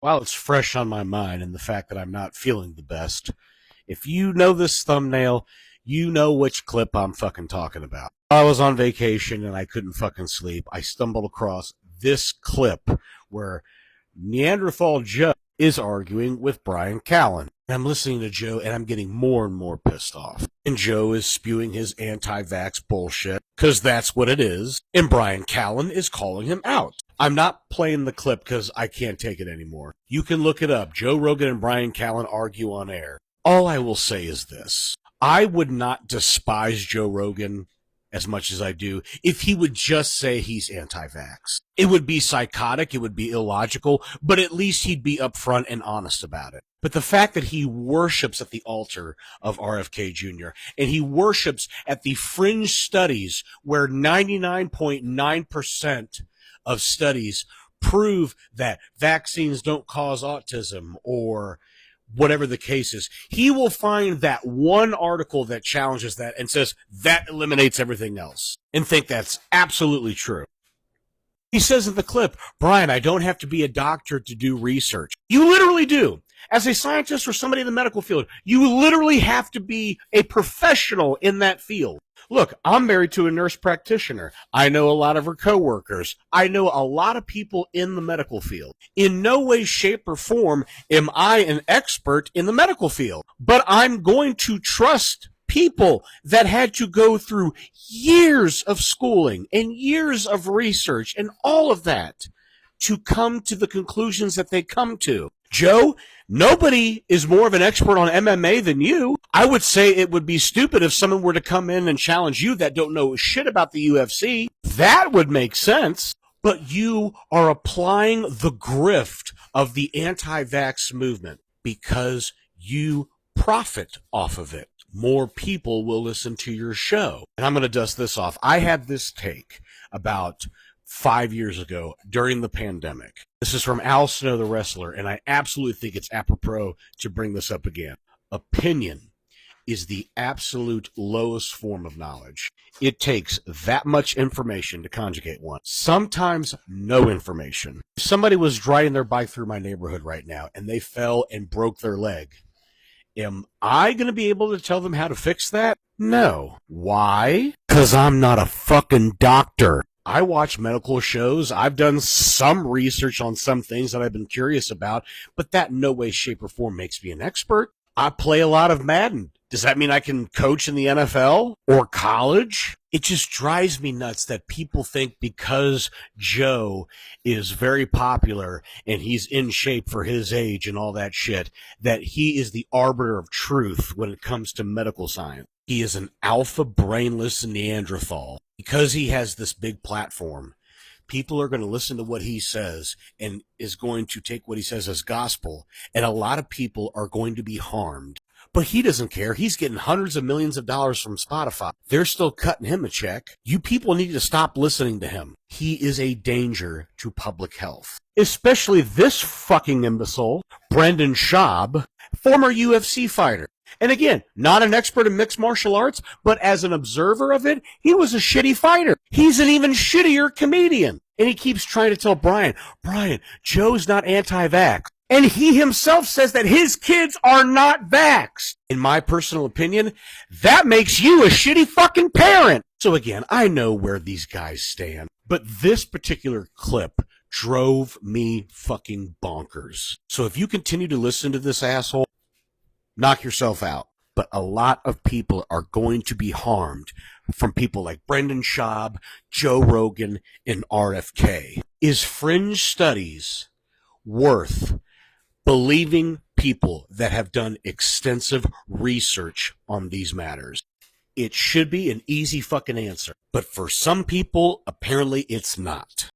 While it's fresh on my mind and the fact that I'm not feeling the best, if you know this thumbnail, you know which clip I'm fucking talking about. I was on vacation and I couldn't fucking sleep. I stumbled across this clip where Neanderthal Joe is arguing with Bryan Callen. I'm listening to Joe and I'm getting more and more pissed off. And Joe is spewing his anti-vax bullshit, because that's what it is. And Bryan Callen is calling him out. I'm not playing the clip because I can't take it anymore. You can look it up. Joe Rogan and Bryan Callen argue on air. All I will say is this. I would not despise Joe Rogan as much as I do if he would just say he's anti-vax. It would be psychotic, it would be illogical, but at least he'd be upfront and honest about it. But the fact that he worships at the altar of RFK Jr. and he worships at the fringe studies where 99.9% of studies prove that vaccines don't cause autism or whatever the case is, he will find that one article that challenges that and says that eliminates everything else and think that's absolutely true. He says in the clip, Bryan, I don't have to be a doctor to do research. You literally do. As a scientist or somebody in the medical field, you literally have to be a professional in that field. Look, I'm married to a nurse practitioner. I know a lot of her coworkers. I know a lot of people in the medical field. In no way, shape, or form am I an expert in the medical field, but I'm going to trust people that had to go through years of schooling and years of research and all of that to come to the conclusions that they come to. Joe, nobody is more of an expert on MMA than you. I would say it would be stupid if someone were to come in and challenge you that don't know shit about the UFC. That would make sense. But you are applying the grift of the anti-vax movement because you profit off of it. More people will listen to your show. And I'm going to dust this off. I had this take about 5 years ago during the pandemic. This is from Al Snow, the wrestler, and I absolutely think it's apropos to bring this up again. Opinion is the absolute lowest form of knowledge. It takes that much information to conjugate one. Sometimes no information. If somebody was riding their bike through my neighborhood right now and they fell and broke their leg, am I going to be able to tell them how to fix that? No. Why? Because I'm not a fucking doctor. I watch medical shows. I've done some research on some things that I've been curious about, but that in no way, shape, or form makes me an expert. I play a lot of Madden. Does that mean I can coach in the NFL or college? It just drives me nuts that people think because Joe is very popular and he's in shape for his age and all that shit, that he is the arbiter of truth when it comes to medical science. He is an alpha brainless Neanderthal. Because he has this big platform, people are going to listen to what he says and is going to take what he says as gospel, and a lot of people are going to be harmed. But he doesn't care. He's getting hundreds of millions of dollars from Spotify. They're still cutting him a check. You people need to stop listening to him. He is a danger to public health. Especially this fucking imbecile, Brendan Schaub, former UFC fighter. And again, not an expert in mixed martial arts, but as an observer of it, he was a shitty fighter. He's an even shittier comedian. And he keeps trying to tell Bryan, Joe's not anti-vax. And he himself says that his kids are not vaxxed. In my personal opinion, that makes you a shitty fucking parent. So again, I know where these guys stand, but this particular clip drove me fucking bonkers. So if you continue to listen to this asshole, knock yourself out. But a lot of people are going to be harmed from people like Brendan Schaub, Joe Rogan, and RFK. Is fringe studies worth believing people that have done extensive research on these matters? It should be an easy fucking answer. But for some people, apparently it's not.